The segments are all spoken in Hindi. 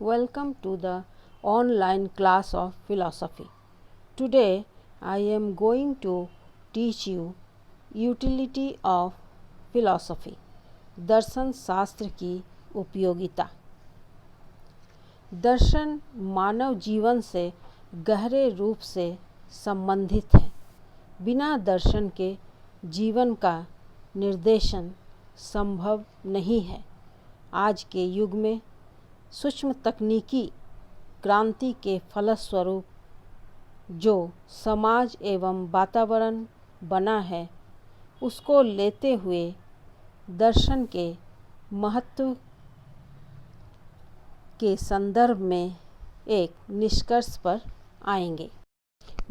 Welcome to the online class of philosophy. Today I am going to teach you utility of philosophy. दर्शन शास्त्र की उपयोगिता। दर्शन मानव जीवन से गहरे रूप से संबंधित है। बिना दर्शन के जीवन का निर्देशन संभव नहीं है। आज के युग में सूक्ष्म तकनीकी क्रांति के फलस्वरूप जो समाज एवं वातावरण बना है, उसको लेते हुए दर्शन के महत्व के संदर्भ में एक निष्कर्ष पर आएंगे।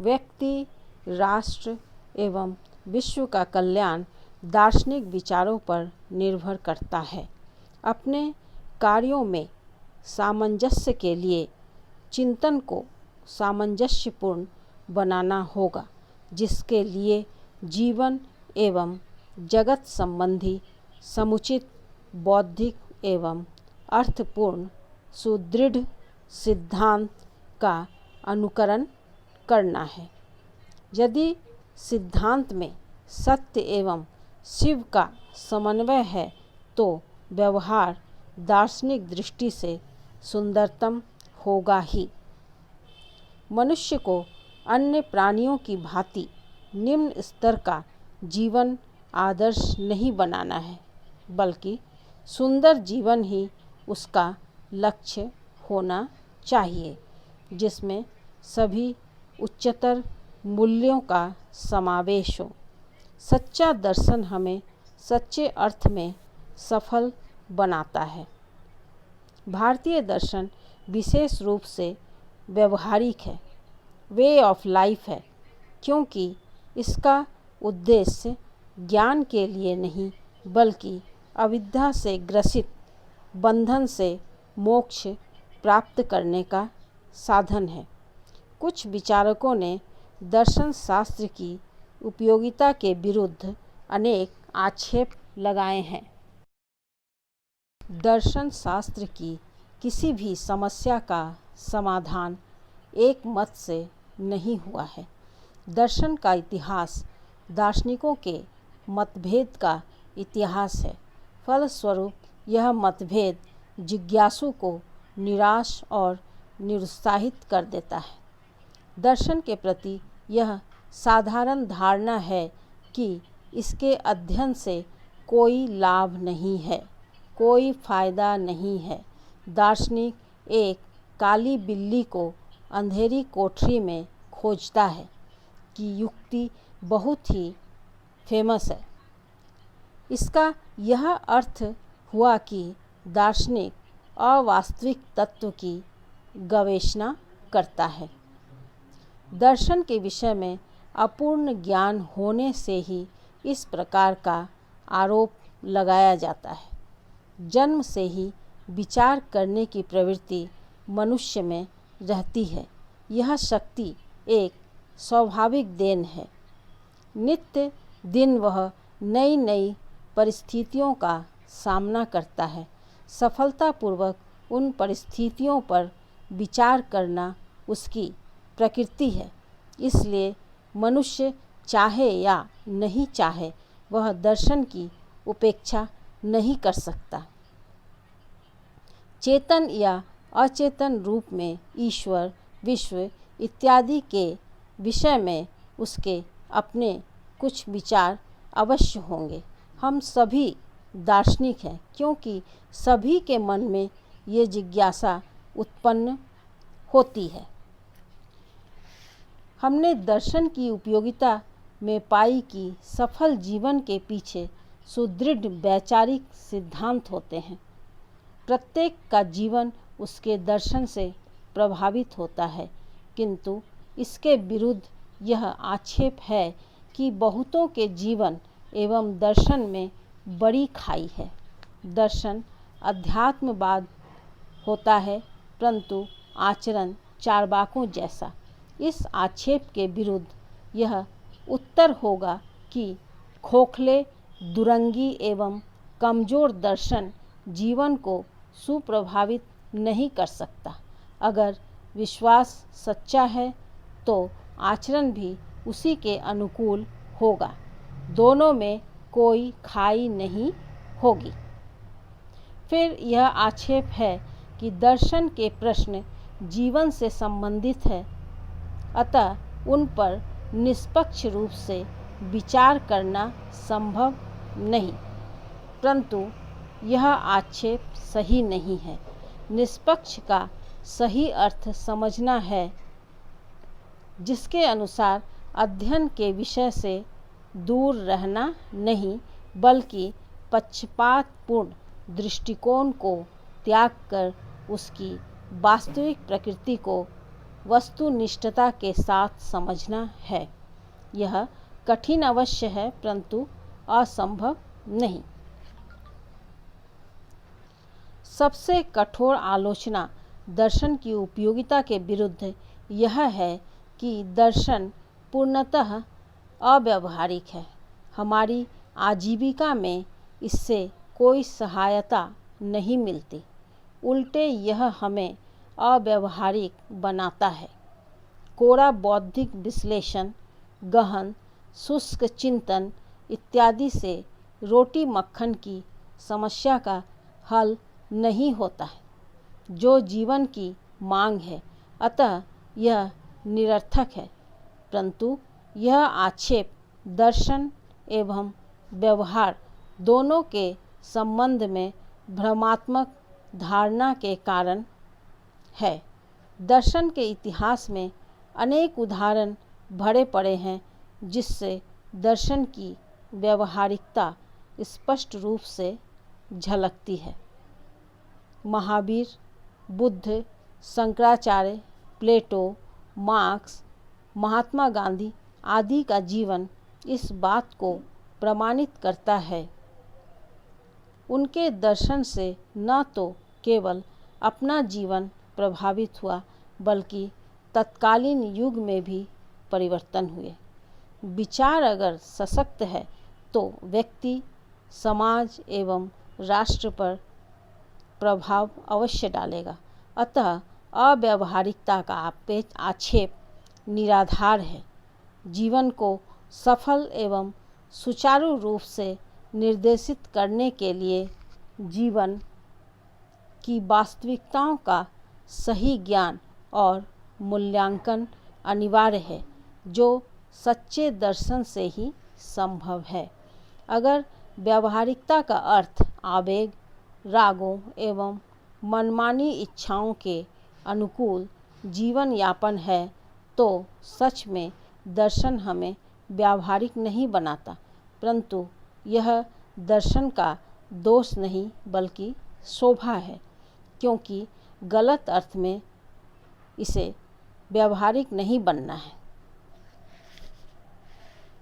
व्यक्ति, राष्ट्र एवं विश्व का कल्याण दार्शनिक विचारों पर निर्भर करता है। अपने कार्यों में सामंजस्य के लिए चिंतन को सामंजस्यपूर्ण बनाना होगा, जिसके लिए जीवन एवं जगत संबंधी समुचित बौद्धिक एवं अर्थपूर्ण सुदृढ़ सिद्धांत का अनुकरण करना है। यदि सिद्धांत में सत्य एवं शिव का समन्वय है तो व्यवहार दार्शनिक दृष्टि से सुंदरतम होगा ही। मनुष्य को अन्य प्राणियों की भांति निम्न स्तर का जीवन आदर्श नहीं बनाना है, बल्कि सुंदर जीवन ही उसका लक्ष्य होना चाहिए, जिसमें सभी उच्चतर मूल्यों का समावेश हो। सच्चा दर्शन हमें सच्चे अर्थ में सफल बनाता है। भारतीय दर्शन विशेष रूप से व्यवहारिक है, वे ऑफ लाइफ है, क्योंकि इसका उद्देश्य ज्ञान के लिए नहीं बल्कि अविद्या से ग्रसित बंधन से मोक्ष प्राप्त करने का साधन है। कुछ विचारकों ने दर्शन शास्त्र की उपयोगिता के विरुद्ध अनेक आक्षेप लगाए हैं। दर्शन शास्त्र की किसी भी समस्या का समाधान एक मत से नहीं हुआ है। दर्शन का इतिहास दार्शनिकों के मतभेद का इतिहास है। फलस्वरूप यह मतभेद जिज्ञासु को निराश और निरुत्साहित कर देता है। दर्शन के प्रति यह साधारण धारणा है कि इसके अध्ययन से कोई लाभ नहीं है, कोई फायदा नहीं है। दार्शनिक एक काली बिल्ली को अंधेरी कोठरी में खोजता है कि युक्ति बहुत ही फेमस है। इसका यह अर्थ हुआ कि दार्शनिक अवास्तविक तत्व की गवेषणा करता है। दर्शन के विषय में अपूर्ण ज्ञान होने से ही इस प्रकार का आरोप लगाया जाता है। जन्म से ही विचार करने की प्रवृत्ति मनुष्य में रहती है। यह शक्ति एक स्वाभाविक देन है। नित्य दिन वह नई नई परिस्थितियों का सामना करता है। सफलतापूर्वक उन परिस्थितियों पर विचार करना उसकी प्रकृति है। इसलिए मनुष्य चाहे या नहीं चाहे, वह दर्शन की उपेक्षा नहीं कर सकता। चेतन या अचेतन रूप में ईश्वर, विश्व इत्यादि के विषय में उसके अपने कुछ विचार अवश्य होंगे। हम सभी दार्शनिक हैं, क्योंकि सभी के मन में ये जिज्ञासा उत्पन्न होती है। हमने दर्शन की उपयोगिता में पाई कि सफल जीवन के पीछे सुदृढ़ वैचारिक सिद्धांत होते हैं। प्रत्येक का जीवन उसके दर्शन से प्रभावित होता है, किंतु इसके विरुद्ध यह आक्षेप है कि बहुतों के जीवन एवं दर्शन में बड़ी खाई है। दर्शन अध्यात्मवाद होता है, परंतु आचरण चार्वाकों जैसा। इस आक्षेप के विरुद्ध यह उत्तर होगा कि खोखले, दुरंगी एवं कमजोर दर्शन जीवन को सुप्रभावित नहीं कर सकता। अगर विश्वास सच्चा है तो आचरण भी उसी के अनुकूल होगा। दोनों में कोई खाई नहीं होगी। फिर यह आक्षेप है कि दर्शन के प्रश्न जीवन से संबंधित है, अतः उन पर निष्पक्ष रूप से विचार करना संभव नहीं। परंतु यह आक्षेप सही नहीं है। निष्पक्ष का सही अर्थ समझना है, जिसके अनुसार अध्ययन के विषय से दूर रहना नहीं, बल्कि पक्षपातपूर्ण दृष्टिकोण को त्याग कर उसकी वास्तविक प्रकृति को वस्तुनिष्ठता के साथ समझना है। यह कठिन अवश्य है, परंतु असंभव नहीं। सबसे कठोर आलोचना दर्शन की उपयोगिता के विरुद्ध यह है कि दर्शन पूर्णतः अव्यावहारिक है। हमारी आजीविका में इससे कोई सहायता नहीं मिलती, उल्टे यह हमें अव्यावहारिक बनाता है। कोरा बौद्धिक विश्लेषण, गहन शुष्क चिंतन इत्यादि से रोटी मक्खन की समस्या का हल नहीं होता है, जो जीवन की मांग है, अतः यह निरर्थक है। परंतु यह आक्षेप दर्शन एवं व्यवहार दोनों के संबंध में भ्रमात्मक धारणा के कारण है। दर्शन के इतिहास में अनेक उदाहरण भरे पड़े हैं, जिससे दर्शन की व्यावहारिकता स्पष्ट रूप से झलकती है। महावीर, बुद्ध, शंकराचार्य, प्लेटो, मार्क्स, महात्मा गांधी आदि का जीवन इस बात को प्रमाणित करता है। उनके दर्शन से न तो केवल अपना जीवन प्रभावित हुआ, बल्कि तत्कालीन युग में भी परिवर्तन हुए। विचार अगर सशक्त है तो व्यक्ति, समाज एवं राष्ट्र पर प्रभाव अवश्य डालेगा। अतः अव्यावहारिकता का आक्षेप निराधार है। जीवन को सफल एवं सुचारू रूप से निर्देशित करने के लिए जीवन की वास्तविकताओं का सही ज्ञान और मूल्यांकन अनिवार्य है, जो सच्चे दर्शन से ही संभव है। अगर व्यावहारिकता का अर्थ आवेग, रागों एवं मनमानी इच्छाओं के अनुकूल जीवन यापन है, तो सच में दर्शन हमें व्यावहारिक नहीं बनाता, परंतु यह दर्शन का दोष नहीं बल्कि शोभा है, क्योंकि गलत अर्थ में इसे व्यावहारिक नहीं बनना है।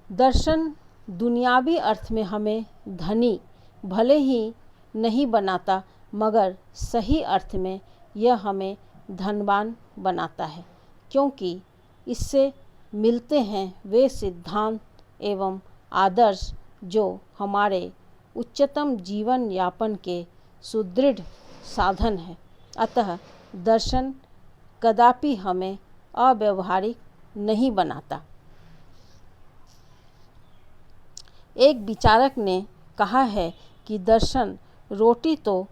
दर्शन दुनियावी अर्थ में हमें धनी भले ही नहीं बनाता, मगर सही अर्थ में यह हमें धनवान बनाता है, क्योंकि इससे मिलते हैं वे सिद्धांत एवं आदर्श जो हमारे उच्चतम जीवन यापन के सुदृढ़ साधन है। अतः दर्शन कदापि हमें अव्यावहारिक नहीं बनाता। एक विचारक ने कहा है कि दर्शन रोटी तो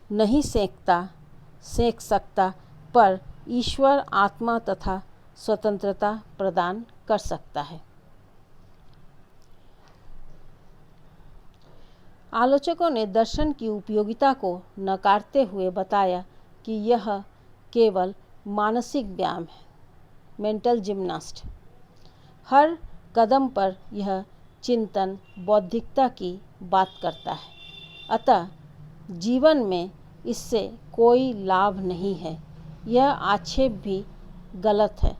नहीं सेक सकता, पर ईश्वर, आत्मा तथा स्वतंत्रता प्रदान कर सकता है। आलोचकों ने दर्शन की उपयोगिता को नकारते हुए बताया कि यह केवल मानसिक व्यायाम है, मेंटल जिम्नास्ट। हर कदम पर यह चिंतन, बौद्धिकता की बात करता है, अतः जीवन में इससे कोई लाभ नहीं है। यह आक्षेप भी गलत है।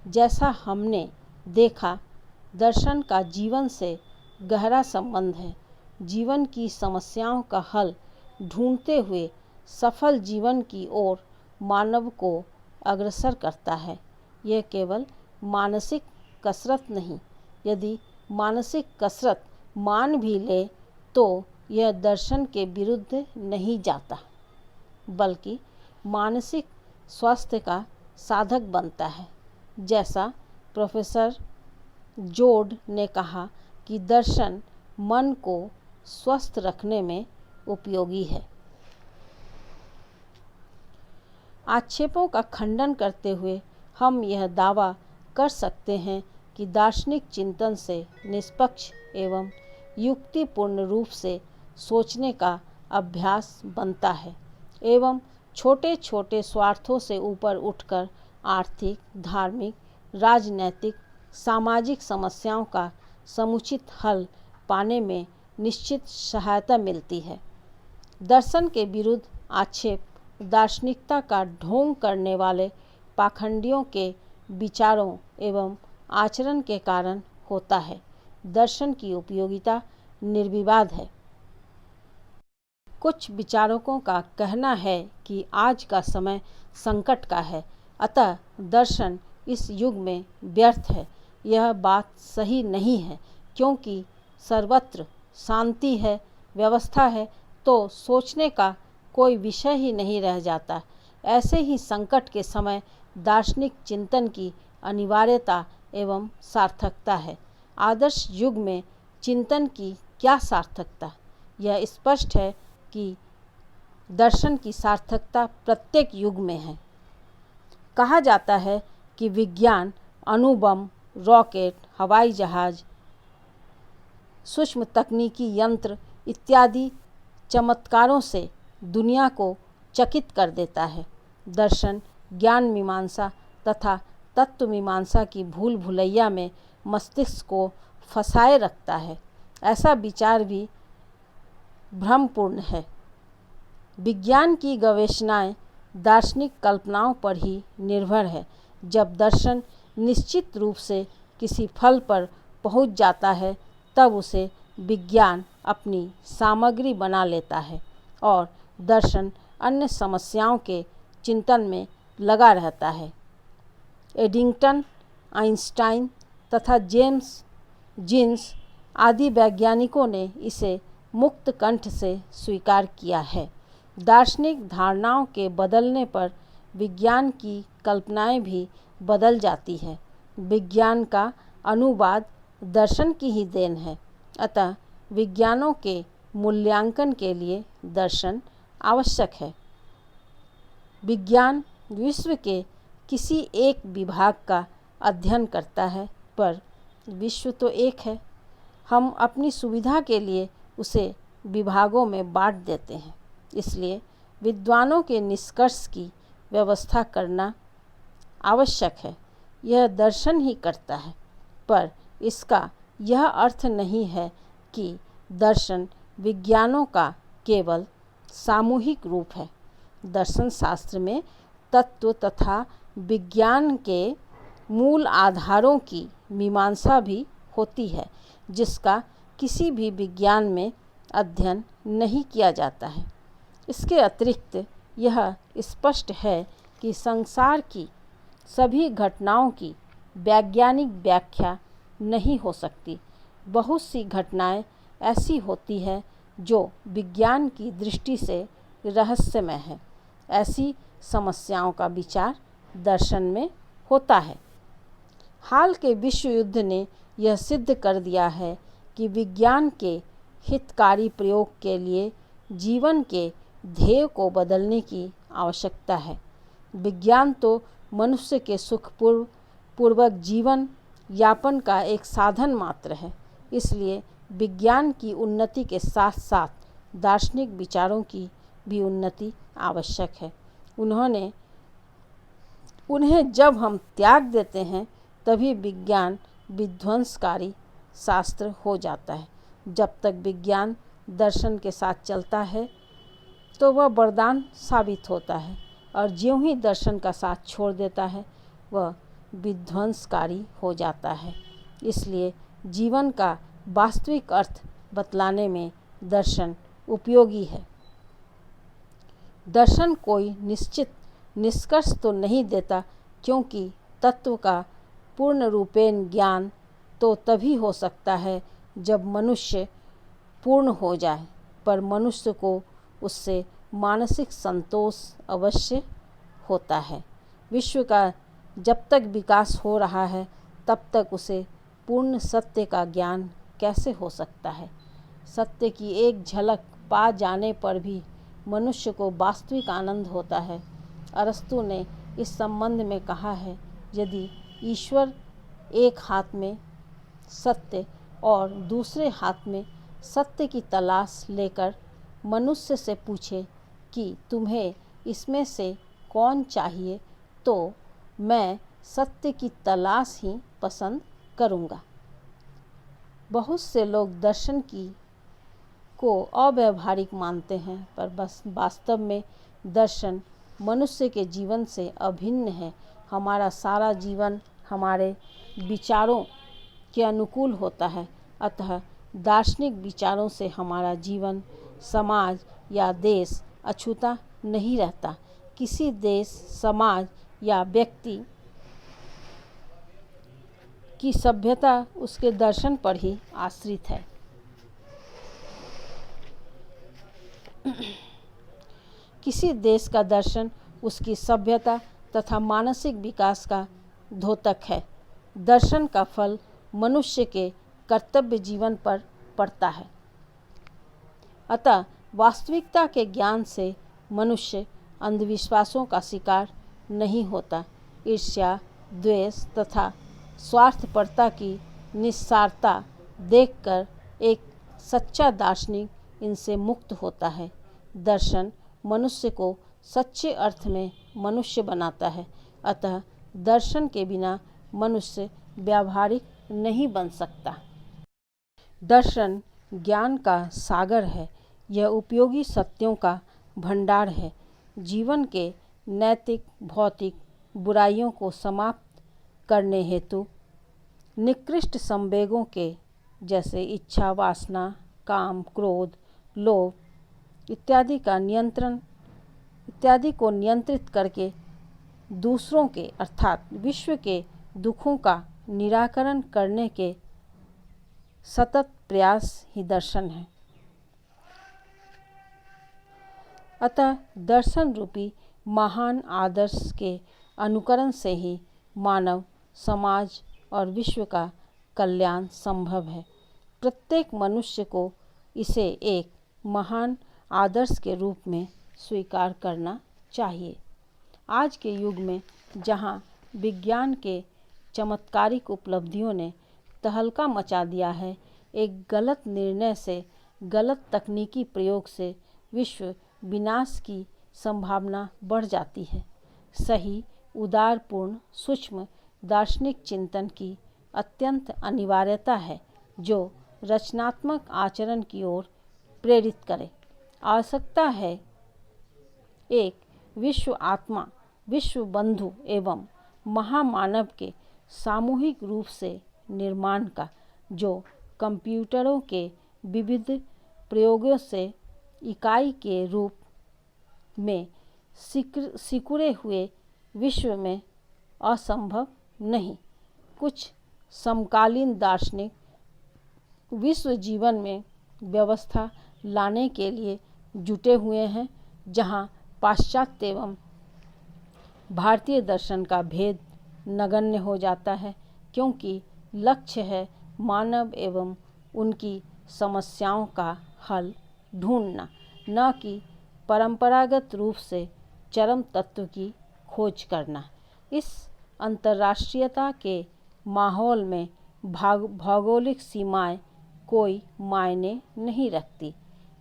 जैसा हमने देखा, दर्शन का जीवन से गहरा संबंध है। जीवन की समस्याओं का हल ढूंढते हुए सफल जीवन की ओर मानव को अग्रसर करता है। यह केवल मानसिक कसरत नहीं, यदि मानसिक कसरत मान भी ले तो यह दर्शन के विरुद्ध नहीं जाता, बल्कि मानसिक स्वास्थ्य का साधक बनता है। जैसा प्रोफेसर जोड ने कहा कि दर्शन मन को स्वस्थ रखने में उपयोगी है। आक्षेपों का खंडन करते हुए हम यह दावा कर सकते हैं कि दार्शनिक चिंतन से निष्पक्ष एवं युक्तिपूर्ण रूप से सोचने का अभ्यास बनता है एवं छोटे छोटे स्वार्थों से ऊपर उठकर आर्थिक, धार्मिक, राजनैतिक, सामाजिक समस्याओं का समुचित हल पाने में निश्चित सहायता मिलती है। दर्शन के विरुद्ध आक्षेप दार्शनिकता का ढोंग करने वाले पाखंडियों के विचारों एवं आचरण के कारण होता है। दर्शन की उपयोगिता निर्विवाद है। कुछ विचारकों का कहना है कि आज का समय संकट का है, अतः दर्शन इस युग में व्यर्थ है। यह बात सही नहीं है, क्योंकि सर्वत्र शांति है, व्यवस्था है, तो सोचने का कोई विषय ही नहीं रह जाता। ऐसे ही संकट के समय दार्शनिक चिंतन की अनिवार्यता एवं सार्थकता है। आदर्श युग में चिंतन की क्या सार्थकता? यह स्पष्ट है कि दर्शन की सार्थकता प्रत्येक युग में है। कहा जाता है कि विज्ञान अणुबम, रॉकेट, हवाई जहाज, सूक्ष्म तकनीकी यंत्र इत्यादि चमत्कारों से दुनिया को चकित कर देता है। दर्शन ज्ञान मीमांसा तथा तत्व मीमांसा की भूल भुलैया में मस्तिष्क को फंसाए रखता है। ऐसा विचार भी भ्रमपूर्ण है। विज्ञान की गवेषणाएं दार्शनिक कल्पनाओं पर ही निर्भर है। जब दर्शन निश्चित रूप से किसी फल पर पहुंच जाता है, तब उसे विज्ञान अपनी सामग्री बना लेता है और दर्शन अन्य समस्याओं के चिंतन में लगा रहता है। एडिंगटन, आइंस्टाइन तथा जेम्स जीन्स आदि वैज्ञानिकों ने इसे मुक्त कंठ से स्वीकार किया है। दार्शनिक धारणाओं के बदलने पर विज्ञान की कल्पनाएं भी बदल जाती है। विज्ञान का अनुवाद दर्शन की ही देन है, अतः विज्ञानों के मूल्यांकन के लिए दर्शन आवश्यक है। विज्ञान विश्व के किसी एक विभाग का अध्ययन करता है, पर विश्व तो एक है। हम अपनी सुविधा के लिए उसे विभागों में बांट देते हैं। इसलिए विद्वानों के निष्कर्ष की व्यवस्था करना आवश्यक है। यह दर्शन ही करता है, पर इसका यह अर्थ नहीं है कि दर्शन विज्ञानों का केवल सामूहिक रूप है। दर्शन शास्त्र में तत्व तथा विज्ञान के मूल आधारों की मीमांसा भी होती है, जिसका किसी भी विज्ञान में अध्ययन नहीं किया जाता है। इसके अतिरिक्त यह स्पष्ट है कि संसार की सभी घटनाओं की वैज्ञानिक व्याख्या नहीं हो सकती। बहुत सी घटनाएं ऐसी होती हैं जो विज्ञान की दृष्टि से रहस्यमय है। ऐसी समस्याओं का विचार दर्शन में होता है। हाल के विश्व युद्ध ने यह सिद्ध कर दिया है कि विज्ञान के हितकारी प्रयोग के लिए जीवन के ध्येय को बदलने की आवश्यकता है। विज्ञान तो मनुष्य के सुखपूर्वक जीवन यापन का एक साधन मात्र है। इसलिए विज्ञान की उन्नति के साथ साथ दार्शनिक विचारों की भी उन्नति आवश्यक है। उन्हें जब हम त्याग देते हैं, तभी विज्ञान विध्वंसकारी शास्त्र हो जाता है। जब तक विज्ञान दर्शन के साथ चलता है तो वह वरदान साबित होता है, और ज्यों ही दर्शन का साथ छोड़ देता है वह विध्वंसकारी हो जाता है। इसलिए जीवन का वास्तविक अर्थ बतलाने में दर्शन उपयोगी है। दर्शन कोई निश्चित निष्कर्ष तो नहीं देता, क्योंकि तत्व का पूर्ण रूपेण ज्ञान तो तभी हो सकता है जब मनुष्य पूर्ण हो जाए, पर मनुष्य को उससे मानसिक संतोष अवश्य होता है। विश्व का जब तक विकास हो रहा है तब तक उसे पूर्ण सत्य का ज्ञान कैसे हो सकता है। सत्य की एक झलक पा जाने पर भी मनुष्य को वास्तविक आनंद होता है। अरस्तु ने इस संबंध में कहा है, यदि ईश्वर एक हाथ में सत्य और दूसरे हाथ में सत्य की तलाश लेकर मनुष्य से पूछे कि तुम्हें इसमें से कौन चाहिए, तो मैं सत्य की तलाश ही पसंद करूँगा। बहुत से लोग दर्शन को अव्यावहारिक मानते हैं, पर बस वास्तव में दर्शन मनुष्य के जीवन से अभिन्न है। हमारा सारा जीवन हमारे विचारों के अनुकूल होता है, अतः दार्शनिक विचारों से हमारा जीवन, समाज या देश अछूता नहीं रहता। किसी देश, समाज या व्यक्ति की सभ्यता उसके दर्शन पर ही आश्रित है। किसी देश का दर्शन उसकी सभ्यता तथा मानसिक विकास का द्योतक है। दर्शन का फल मनुष्य के कर्तव्य जीवन पर पड़ता है। अतः वास्तविकता के ज्ञान से मनुष्य अंधविश्वासों का शिकार नहीं होता। ईर्ष्या, द्वेष तथा स्वार्थपरता की निस्सारता देखकर एक सच्चा दार्शनिक इनसे मुक्त होता है। दर्शन मनुष्य को सच्चे अर्थ में मनुष्य बनाता है। अतः दर्शन के बिना मनुष्य व्यावहारिक नहीं बन सकता। दर्शन ज्ञान का सागर है। यह उपयोगी सत्यों का भंडार है। जीवन के नैतिक, भौतिक बुराइयों को समाप्त करने हेतु निकृष्ट संवेगों के जैसे इच्छा, वासना, काम, क्रोध, लोभ इत्यादि को नियंत्रित करके दूसरों के अर्थात विश्व के दुखों का निराकरण करने के सतत प्रयास ही दर्शन है। अतः दर्शन रूपी महान आदर्श के अनुकरण से ही मानव, समाज और विश्व का कल्याण संभव है। प्रत्येक मनुष्य को इसे एक महान आदर्श के रूप में स्वीकार करना चाहिए। आज के युग में जहाँ विज्ञान के चमत्कारिक उपलब्धियों ने तहलका मचा दिया है, एक गलत निर्णय से, गलत तकनीकी प्रयोग से विश्व विनाश की संभावना बढ़ जाती है। सही, उदारपूर्ण, सूक्ष्म दार्शनिक चिंतन की अत्यंत अनिवार्यता है, जो रचनात्मक आचरण की ओर प्रेरित करे। आवश्यकता है एक विश्व आत्मा, विश्व बंधु एवं महामानव के सामूहिक रूप से निर्माण का, जो कंप्यूटरों के विविध प्रयोगों से इकाई के रूप में सिकुड़े हुए विश्व में असंभव नहीं। कुछ समकालीन दार्शनिक विश्व जीवन में व्यवस्था लाने के लिए जुटे हुए हैं, जहां पाश्चात्य एवं भारतीय दर्शन का भेद नगण्य हो जाता है, क्योंकि लक्ष्य है मानव एवं उनकी समस्याओं का हल ढूंढना, न कि परंपरागत रूप से चरम तत्व की खोज करना। इस अंतर्राष्ट्रीयता के माहौल में भौगोलिक सीमाएं कोई मायने नहीं रखती।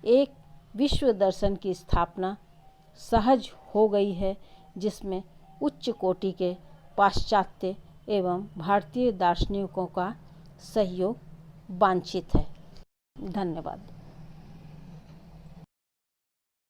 एक विश्व दर्शन की स्थापना सहज हो गई है, जिसमें उच्च कोटि के पाश्चात्य एवं भारतीय दार्शनिकों का सहयोग वांछित है। धन्यवाद।